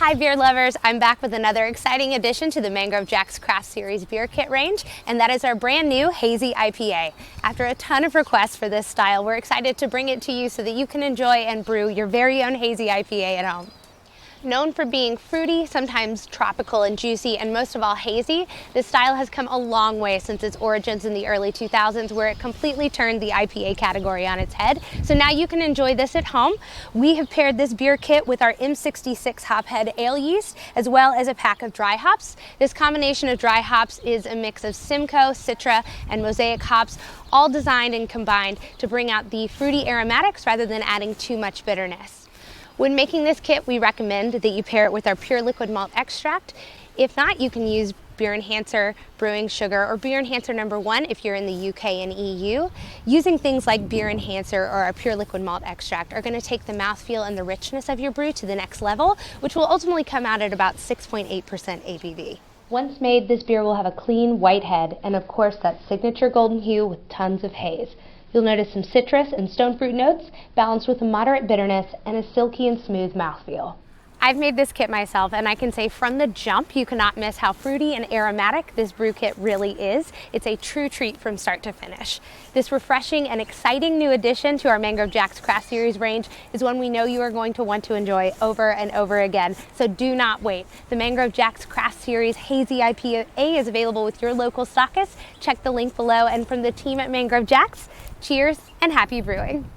Hi beer lovers, I'm back with another exciting addition to the Mangrove Jack's Craft Series beer kit range, and that is our brand new Hazy IPA. After a ton of requests for this style, we're excited to bring it to you so that you can enjoy and brew your very own Hazy IPA at home. Known for being fruity, sometimes tropical and juicy, and most of all hazy, this style has come a long way since its origins in the early 2000s, where it completely turned the IPA category on its head. So now you can enjoy this at home. We have paired this beer kit with our M66 hophead ale yeast, as well as a pack of dry hops. This combination of dry hops is a mix of Simcoe, Citra, and Mosaic hops, all designed and combined to bring out the fruity aromatics rather than adding too much bitterness. When making this kit, we recommend that you pair it with our pure liquid malt extract. If not, you can use Beer Enhancer brewing sugar or Beer Enhancer #1 if you're in the UK and EU. Using things like Beer Enhancer or our pure liquid malt extract are going to take the mouthfeel and the richness of your brew to the next level, which will ultimately come out at about 6.8% ABV. Once made, this beer will have a clean white head and of course that signature golden hue with tons of haze. You'll notice some citrus and stone fruit notes balanced with a moderate bitterness and a silky and smooth mouthfeel. I've made this kit myself, and I can say from the jump you cannot miss how fruity and aromatic this brew kit really is. It's a true treat from start to finish. This refreshing and exciting new addition to our Mangrove Jack's Craft Series range is one we know you are going to want to enjoy over and over again, so do not wait. The Mangrove Jack's Craft Series Hazy IPA is available with your local stockist. Check the link below, and from the team at Mangrove Jack's, cheers and happy brewing.